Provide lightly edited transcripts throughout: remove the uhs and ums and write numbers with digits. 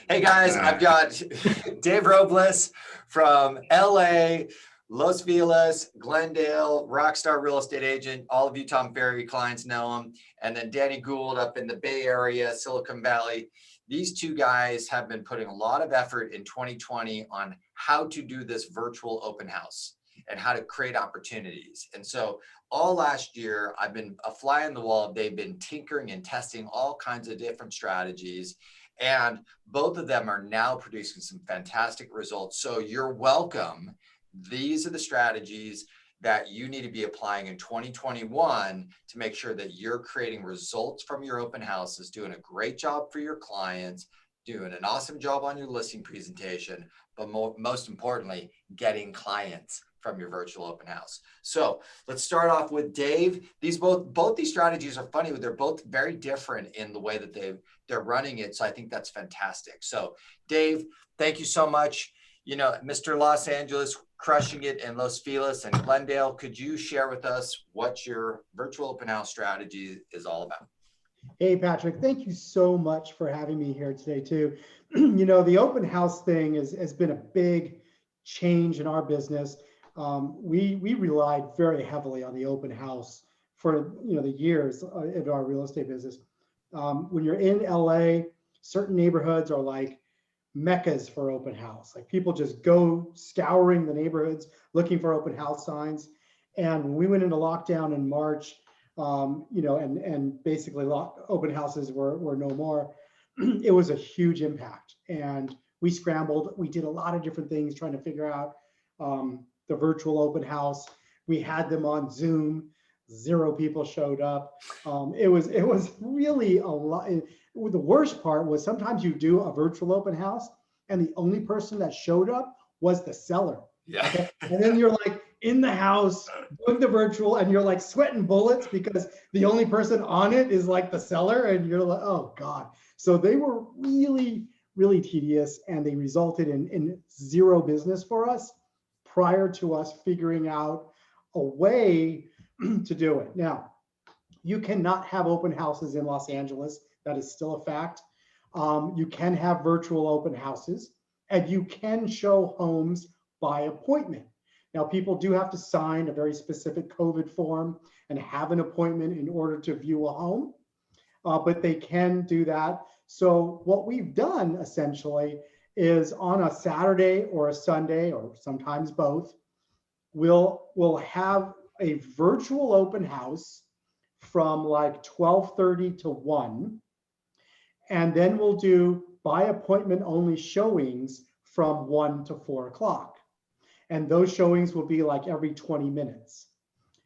Hey guys, I've got Dave Robles from LA, Los Feliz, Glendale, Rockstar Real Estate Agent. All of you Tom Ferry clients know him. And then Danny Gould up in the Bay Area, Silicon Valley. These two guys have been putting a lot of effort in 2020 on how to do this virtual open house and how to create opportunities. And so all last year, I've been a fly on the wall. They've been tinkering and testing all kinds of different strategies. And both of them are now producing some fantastic results. So you're welcome. These are the strategies that you need to be applying in 2021 to make sure that you're creating results from your open houses, doing a great job for your clients, doing an awesome job on your listing presentation, but most importantly, getting clients from your virtual open house. So let's start off with Dave. Both these strategies are funny, but they're both very different in the way that they're running it. So I think that's fantastic. So Dave, thank you so much. You know, Mr. Los Angeles, crushing it in Los Feliz and Glendale. Could you share with us what your virtual open house strategy is all about? Hey, Patrick, thank you so much for having me here today too. You know, the open house thing has been a big change in our business. We relied very heavily on the open house for the years of our real estate business. When you're in LA, certain neighborhoods are like meccas for open house. Like people just go scouring the neighborhoods looking for open house signs. And when we went into lockdown in March, and basically open houses were no more, it was a huge impact. And we scrambled. We did a lot of different things trying to figure out the virtual open house. We had them on Zoom. 0 people showed up. It was really a lot. The worst part was sometimes you do a virtual open house and the only person that showed up was the seller. Yeah. Okay? And then you're like in the house doing the virtual and you're like sweating bullets because the only person on it is like the seller and you're like, oh God. So they were really, really tedious and they resulted in 0 business for us prior to us figuring out a way to do it. Now, you cannot have open houses in Los Angeles. That is still a fact. You can have virtual open houses and you can show homes by appointment. Now, people do have to sign a very specific COVID form and have an appointment in order to view a home, but they can do that. So what we've done essentially is on a Saturday or a Sunday, or sometimes both, we'll have a virtual open house from like 12:30 to 1. And then we'll do by appointment only showings from 1 to 4 o'clock. And those showings will be like every 20 minutes.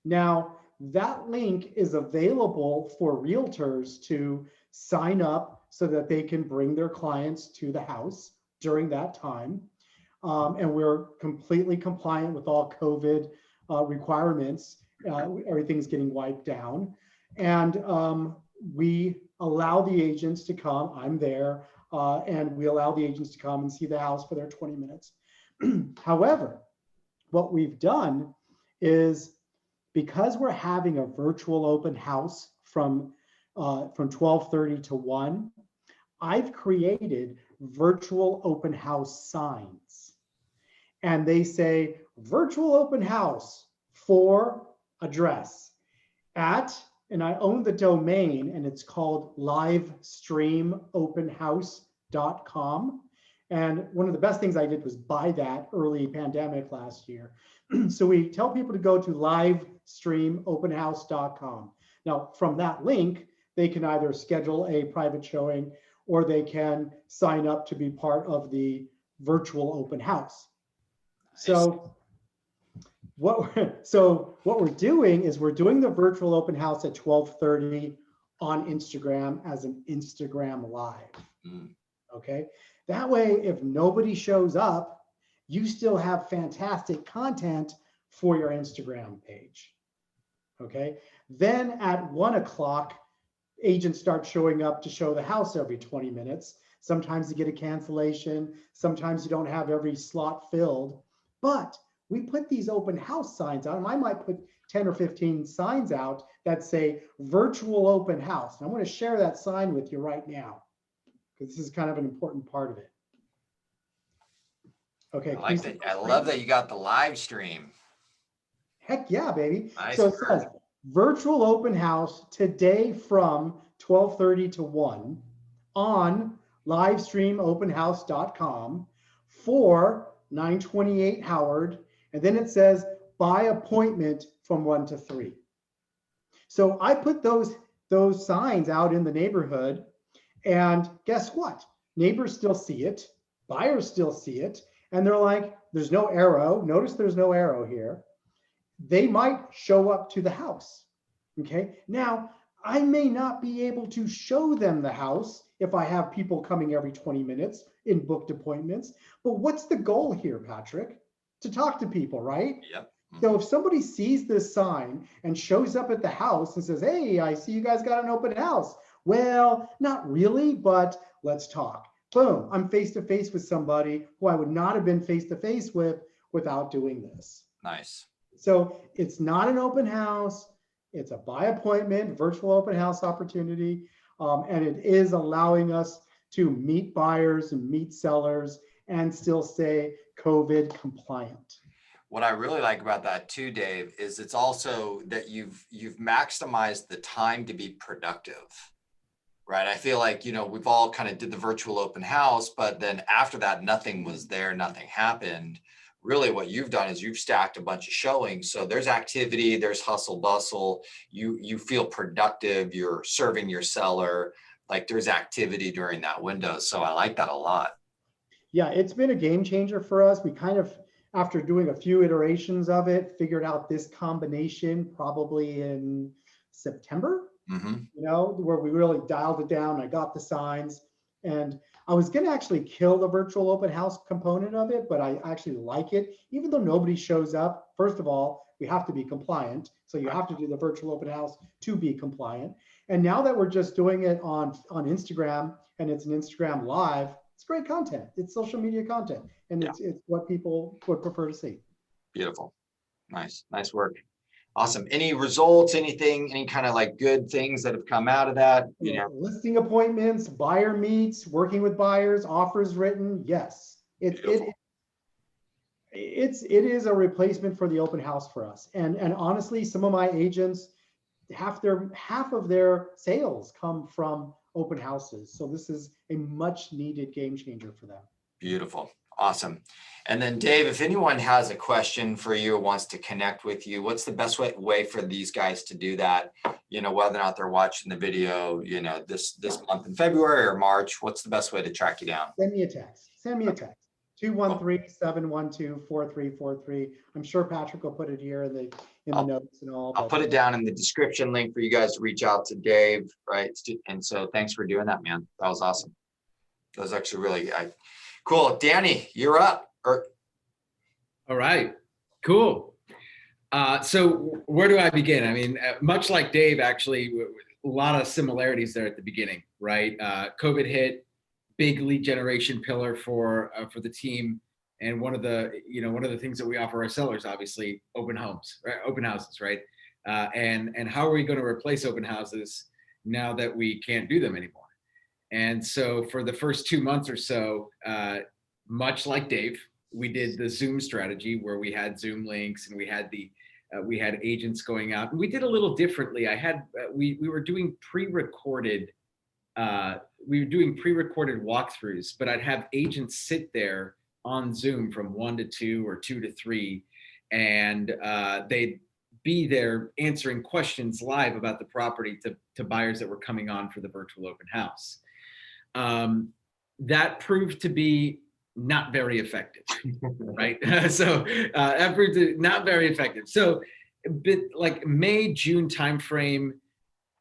Now, that link is available for realtors to sign up so that they can bring their clients to the house during that time. And we're completely compliant with all COVID requirements. Everything's getting wiped down. And we allow the agents to come. I'm there. And we allow the agents to come and see the house for their 20 minutes. However, what we've done is because we're having a virtual open house from 12:30 to 1, I've created virtual open house signs. And they say virtual open house for address at, and I own the domain and it's called livestreamopenhouse.com. And one of the best things I did was buy that early pandemic last year. So we tell people to go to livestreamopenhouse.com. Now, from that link, they can either schedule a private showing or they can sign up to be part of the virtual open house. So what we're doing is we're doing the virtual open house at 12:30 on Instagram as an Instagram live. Okay. That way, if nobody shows up, you still have fantastic content for your Instagram page. Okay. Then at 1 o'clock, agents start showing up to show the house every 20 minutes. Sometimes you get a cancellation. Sometimes you don't have every slot filled, but we put these open house signs out. And I might put 10 or 15 signs out that say virtual open house. And I'm going to share that sign with you right now. because this is kind of an important part of it. Okay. I can you like see that. my I screen? love that you got the live stream. Heck yeah, baby. Nice So it work. says virtual open house today from 12:30 to 1 on livestreamopenhouse.com for 928 Howard. And then it says by appointment from 1 to 3. So I put those signs out in the neighborhood, and guess what? Neighbors still see it, buyers still see it, and they're like, there's no arrow. Notice there's no arrow here. They might show up to the house. Okay. Now, I may not be able to show them the house if I have people coming every 20 minutes in booked appointments. But what's the goal here, Patrick? To talk to people, right? Yep. So if somebody sees this sign and shows up at the house and says, hey, I see you guys got an open house. Well, not really, but let's talk. Boom, I'm face to face with somebody who I would not have been face to face with without doing this. Nice. So it's not an open house. It's a by appointment virtual open house opportunity. And it is allowing us to meet buyers and meet sellers and still stay COVID compliant. What I really like about that too, Dave, is it's also that you've maximized the time to be productive, right? I feel like, we've all kind of did the virtual open house, but then after that, nothing was there, nothing happened. Really what you've done is you've stacked a bunch of showings. So there's activity, there's hustle bustle. You feel productive, you're serving your seller, like there's activity during that window. So I like that a lot. Yeah, it's been a game changer for us. We kind of, after doing a few iterations of it, figured out this combination probably in September, where we really dialed it down. I got the signs, and I was going to actually kill the virtual open house component of it, but I actually like it. Even though nobody shows up, first of all, we have to be compliant. So you have to do the virtual open house to be compliant. And now that we're just doing it on Instagram, and it's an Instagram live, it's great content. It's social media content, and it's what people would prefer to see. Beautiful. Nice work. Awesome. Any results, anything, any kind of like good things that have come out of that? Listing appointments, buyer meets, working with buyers, offers written. Yes, it is a replacement for the open house for us. And honestly, some of my agents, half of their sales come from open houses. So this is a much needed game changer for them. Beautiful. Awesome. And then Dave, if anyone has a question for you or wants to connect with you, what's the best way for these guys to do that? Whether or not they're watching the video, this month in February or March, what's the best way to track you down? Send me a text. 213-712-4343. I'm sure Patrick will put it here in the notes and all. I'll put it down in the description link for you guys to reach out to Dave, right? And so thanks for doing that, man. That was awesome. That was actually really cool. Danny, you're up. All right, cool. So where do I begin? I mean, much like Dave, actually, a lot of similarities there at the beginning, right? COVID hit, big lead generation pillar for the team, and one of the things that we offer our sellers, obviously, open houses, right? And how are we going to replace open houses now that we can't do them anymore? And so for the first 2 months or so, much like Dave, we did the Zoom strategy where we had Zoom links and we had agents going out. And we did a little differently. We were doing pre-recorded walkthroughs, but I'd have agents sit there on Zoom from 1 to 2 or 2 to 3, and they'd be there answering questions live about the property to buyers that were coming on for the virtual open house. That proved to be not very effective, right? So that proved to not very effective. So, like May, June timeframe,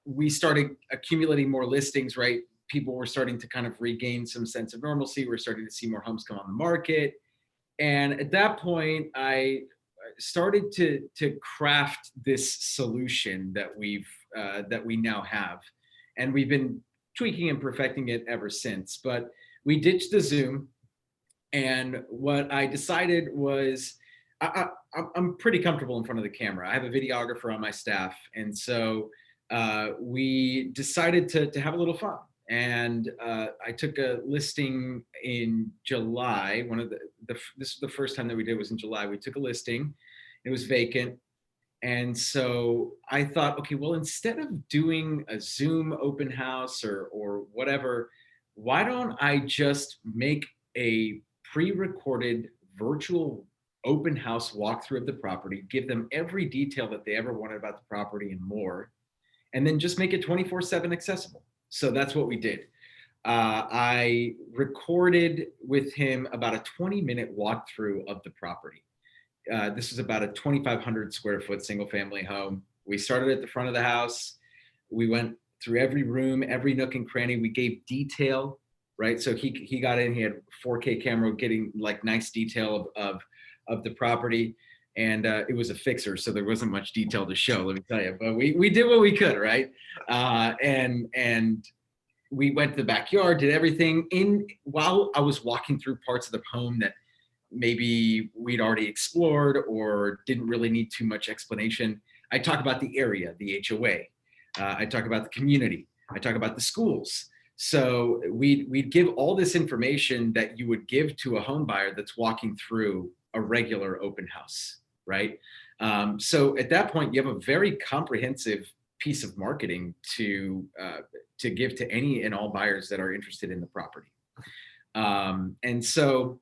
we started accumulating more listings, right? People were starting to kind of regain some sense of normalcy. We're starting to see more homes come on the market. And at that point, I started to craft this solution that we now have. And we've been tweaking and perfecting it ever since. But we ditched the Zoom. And what I decided was, I'm pretty comfortable in front of the camera. I have a videographer on my staff. And so we decided to have a little fun. And I took a listing in July. This is the first time that we did was in July. We took a listing. It was vacant. And so I thought, okay, well, instead of doing a Zoom open house or whatever, why don't I just make a pre-recorded virtual open house walkthrough of the property, give them every detail that they ever wanted about the property and more, and then just make it 24/7 accessible. So that's what we did. I recorded with him about a 20-minute walkthrough of the property. This is about a 2,500 square foot single family home. We started at the front of the house. We went through every room, every nook and cranny. We gave detail, right? So he got in, he had 4K camera getting like nice detail of the property. And it was a fixer, so there wasn't much detail to show, let me tell you. But we did what we could, right? And we went to the backyard, did everything. While I was walking through parts of the home that maybe we'd already explored or didn't really need too much explanation, I talk about the area, the HOA. I talk about the community. I talk about the schools. So we'd give all this information that you would give to a home buyer that's walking through a regular open house, right? So at that point, you have a very comprehensive piece of marketing to give to any and all buyers that are interested in the property. And so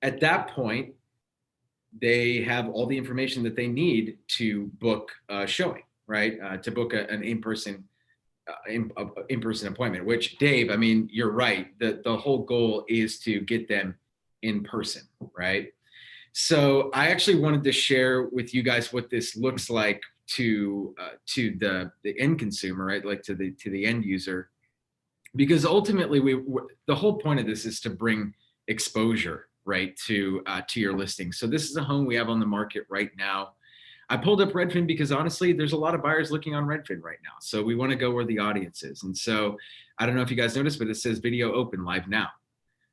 at that point, they have all the information that they need to book a showing, right? To book an in-person appointment, which Dave, I mean, you're right. The whole goal is to get them in person, right? So I actually wanted to share with you guys what this looks like to the end consumer, right? Like to the end user, because ultimately the whole point of this is to bring exposure, right, to your listing. So this is a home we have on the market right now. I pulled up Redfin because honestly, there's a lot of buyers looking on Redfin right now. So we want to go where the audience is. And so I don't know if you guys noticed, but it says video open live now.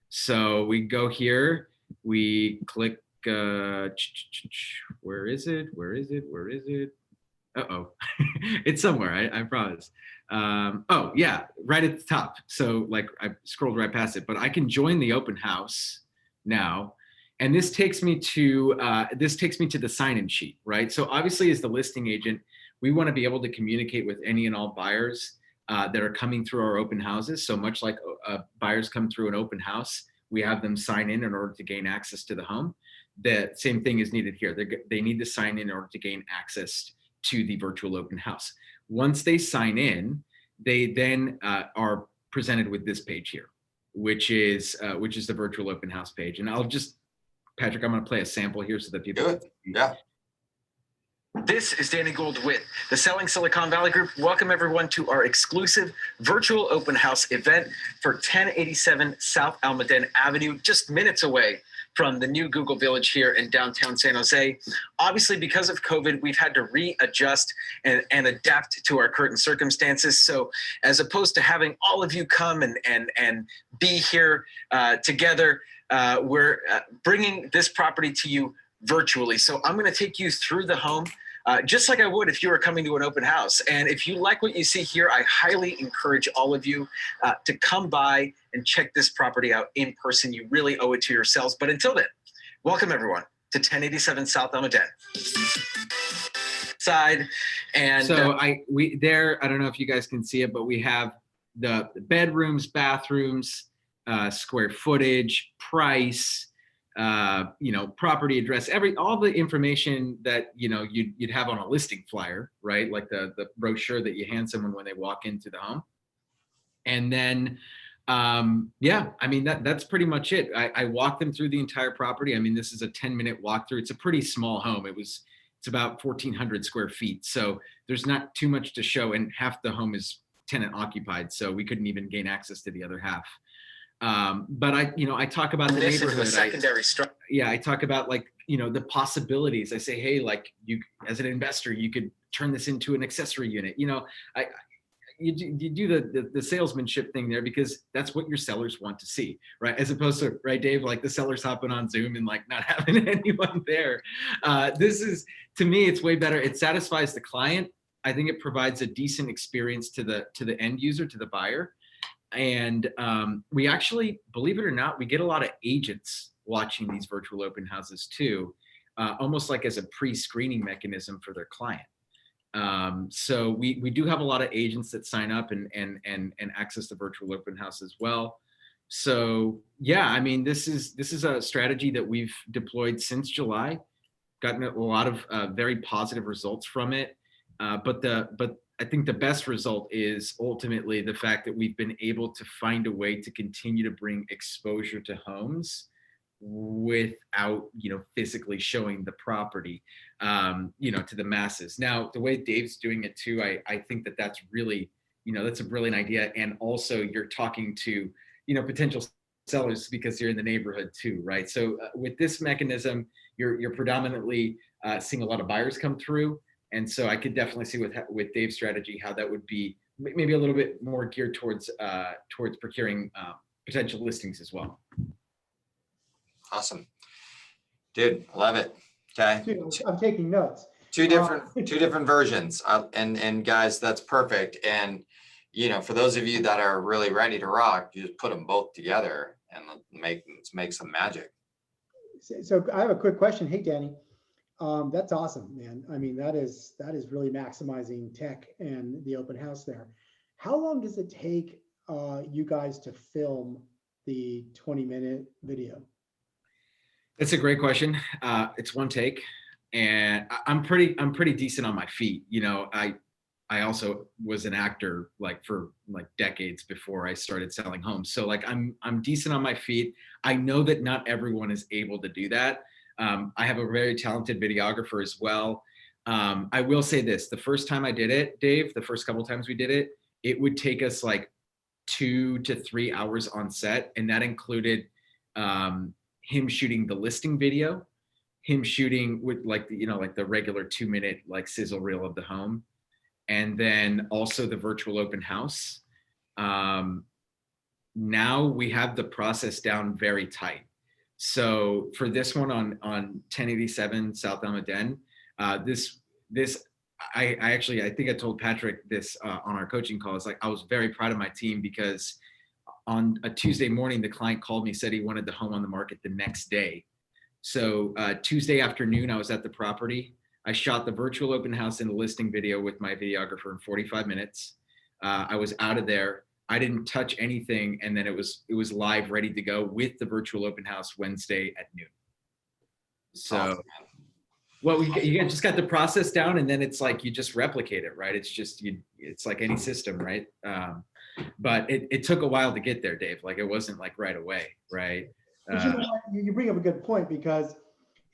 So we go here, we click, where is it? Uh-oh, it's somewhere, I promise. Oh yeah, right at the top. So like I scrolled right past it, but I can join the open house now. And this takes me to the sign-in sheet, right? So obviously as the listing agent, we want to be able to communicate with any and all buyers that are coming through our open houses. So much like buyers come through an open house, we have them sign in order to gain access to the home. The same thing is needed here. They need to sign in order to gain access to the virtual open house. Once they sign in, they then are presented with this page here, which is the virtual open house page. And Patrick, I'm going to play a sample here so that people do it. Yeah. This is Danny Gould with the Selling Silicon Valley Group. Welcome everyone to our exclusive virtual open house event for 1087 South Almaden Avenue, just minutes away from the new Google Village here in downtown San Jose. Obviously, because of COVID, we've had to readjust and adapt to our current circumstances. So as opposed to having all of you come and be here together, we're bringing this property to you virtually. So I'm going to take you through the home just like I would if you were coming to an open house. And if you like what you see here, I highly encourage all of you to come by and check this property out in person. You really owe it to yourselves. But until then, welcome everyone to 1087 South Almaden. Side. And so I don't know if you guys can see it, but we have the bedrooms, bathrooms, square footage, price, property address, all the information that, you'd have on a listing flyer, right? Like the brochure that you hand someone when they walk into the home. And then, that's pretty much it. I walked them through the entire property. I mean, this is a 10-minute walkthrough. It's a pretty small home. It's about 1,400 square feet. So there's not too much to show, and half the home is tenant occupied. So we couldn't even gain access to the other half. But I talk about the neighborhood. Secondary structure. I talk about the possibilities. I say, hey, like you as an investor, you could turn this into an accessory unit. You do the salesmanship thing there because that's what your sellers want to see, right? As opposed to, right, Dave, like the sellers hopping on Zoom and like not having anyone there. This is, to me, it's way better. It satisfies the client. I think it provides a decent experience to the end user, to the buyer. And we actually, believe it or not, we get a lot of agents watching these virtual open houses too, almost like as a pre-screening mechanism for their client. So we do have a lot of agents that sign up and access the virtual open house as well. So yeah, I mean, this is a strategy that we've deployed since July, gotten a lot of very positive results from it. But I think the best result is ultimately the fact that we've been able to find a way to continue to bring exposure to homes without, physically showing the property, to the masses. Now, the way Dave's doing it too, I think that that's really, that's a brilliant idea. And also you're talking to, potential sellers because you're in the neighborhood too, right? So with this mechanism, you're predominantly seeing a lot of buyers come through. And so I could definitely see with Dave's strategy, how that would be maybe a little bit more geared towards procuring potential listings as well. Awesome. Dude, love it. Okay. Dude, I'm taking notes. Two different versions. And guys, that's perfect. And, for those of you that are really ready to rock, you just put them both together and let's make some magic. So I have a quick question. Hey, Danny. That's awesome, man. I mean, that is really maximizing tech and the open house there. How long does it take you guys to film the 20-minute video? That's a great question. It's one take, and I'm pretty decent on my feet. I also was an actor for decades before I started selling homes. So I'm decent on my feet. I know that not everyone is able to do that. I have a very talented videographer as well. I will say this, the first time I did it, Dave, the first couple of times we did it, it would take us 2 to 3 hours on set. And that included him shooting the listing video, him shooting with the regular 2-minute sizzle reel of the home. And then also the virtual open house. Now we have the process down very tight. So for this one on 1087 South Almaden, I think I told Patrick this on our coaching call. It's I was very proud of my team because on a Tuesday morning, the client called me, said he wanted the home on the market the next day. So Tuesday afternoon, I was at the property. I shot the virtual open house and the listing video with my videographer in 45 minutes. I was out of there. I didn't touch anything. And then it was live, ready to go with the virtual open house Wednesday at noon. So, awesome. Well, you just got the process down, and then it's you just replicate it, right? It's just, it's like any system, right? But it took a while to get there, Dave. It wasn't right away, right? But you know what? You bring up a good point, because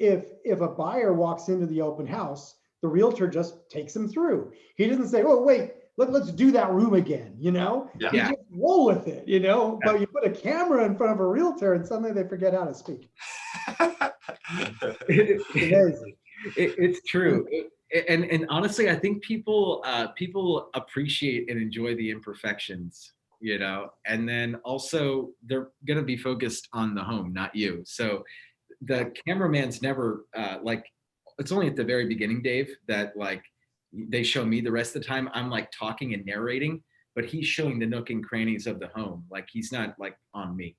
if a buyer walks into the open house, the realtor just takes them through. He doesn't say, "Oh, wait, let's do that room again." Yeah. You just roll with it, Yeah. But you put a camera in front of a realtor and suddenly they forget how to speak. It's true. And honestly, I think people appreciate and enjoy the imperfections, and then also they're going to be focused on the home, not you. So the cameraman's never it's only at the very beginning, Dave, that they show me. The rest of the time I'm talking and narrating, but he's showing the nook and crannies of the home. He's not on me.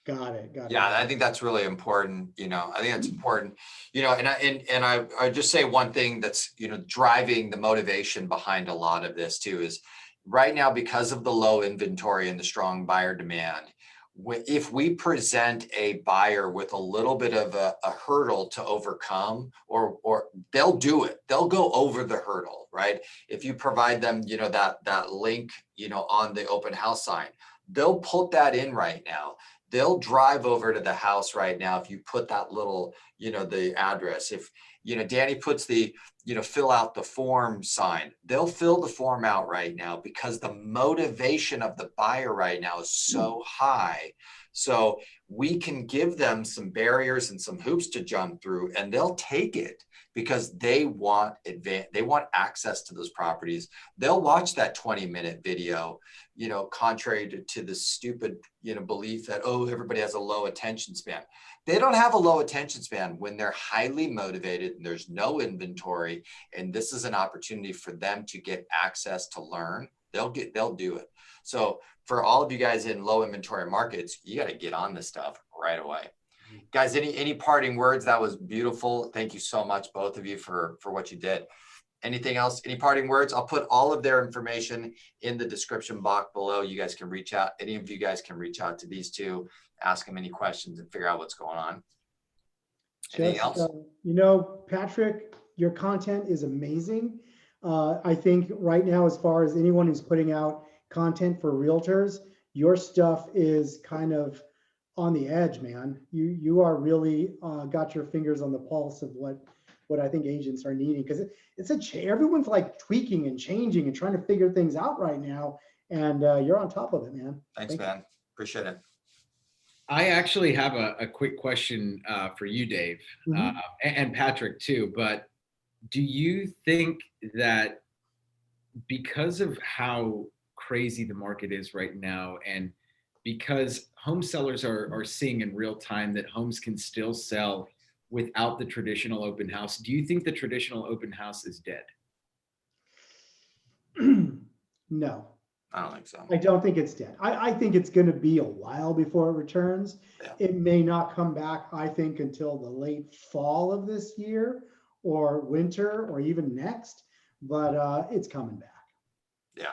Got it. Yeah, I think that's really important. I think that's important. And I just say one thing that's driving the motivation behind a lot of this too is right now, because of the low inventory and the strong buyer demand. If we present a buyer with a little bit of a hurdle to overcome, or they'll do it, they'll go over the hurdle, right? If you provide them, that link, on the open house sign, they'll put that in right now. They'll drive over to the house right now. If you put that little, the address, if, Danny puts the, fill out the form sign, they'll fill the form out right now because the motivation of the buyer right now is so high. So we can give them some barriers and some hoops to jump through, and they'll take it because they want access to those properties. They'll watch that 20-minute video, contrary to the stupid, belief that, oh, everybody has a low attention span. They don't have a low attention span when they're highly motivated and there's no inventory. And this is an opportunity for them to get access to learn. they'll do it. So for all of you guys in low inventory markets, you got to get on this stuff right away. Guys, any parting words? That was beautiful. Thank you so much, both of you, for what you did. Anything else? Any parting words? I'll put all of their information in the description box below. You guys can reach out. Any of you guys can reach out to these two, ask them any questions, and figure out what's going on. Anything else? You know, Patrick, your content is amazing. I think right now, as far as anyone who's putting out content for realtors, your stuff is kind of on the edge, man. You are really got your fingers on the pulse of what I think agents are needing, because everyone's like tweaking and changing and trying to figure things out right now, and you're on top of it, man. Thanks, man. Appreciate it. I actually have a quick question for you, Dave, and Patrick too. But do you think that because of how crazy the market is right now, and because home sellers are seeing in real time that homes can still sell without the traditional open house, do you think the traditional open house is dead? No. I don't think so. I don't think it's dead. I think it's going to be a while before it returns. Yeah. It may not come back, I think, until the late fall of this year or winter or even next, but it's coming back. Yeah.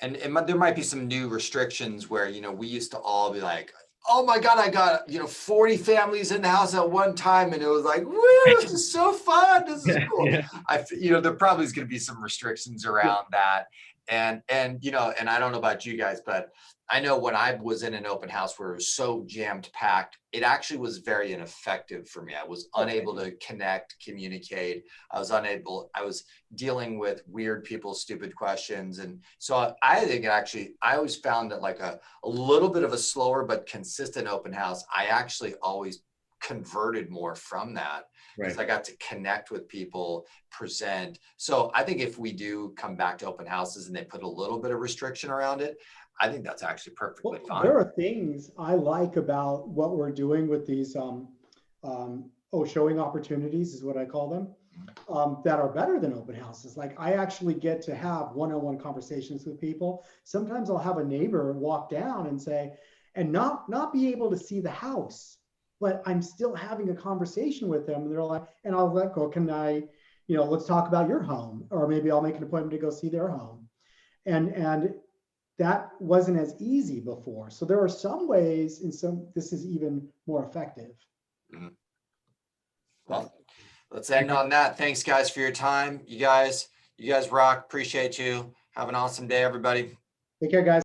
And there might be some new restrictions where, you know, we used to all be like, oh my God, I got, 40 families in the house at one time. And it was like, woo, this is so fun. This is cool. Yeah. There probably is going to be some restrictions around that. And I don't know about you guys, but I know when I was in an open house where it was so jammed packed, it actually was very ineffective for me. I was unable to connect, communicate. I was dealing with weird people, stupid questions. And so I think I always found that like a little bit of a slower but consistent open house, I actually always converted more from that. Because I got to connect with people, present. So I think if we do come back to open houses and they put a little bit of restriction around it, I think that's actually perfectly fine. There are things I like about what we're doing with these showing opportunities is what I call them, that are better than open houses. Like I actually get to have one-on-one conversations with people. Sometimes I'll have a neighbor walk down and say, and not be able to see the house, but I'm still having a conversation with them. And they're like, and I'll let go, can I, let's talk about your home, or maybe I'll make an appointment to go see their home. And that wasn't as easy before. So there are some ways this is even more effective. Mm-hmm. Well, let's end on that. Thanks guys for your time. You guys rock. Appreciate you. Have an awesome day, everybody. Take care, guys.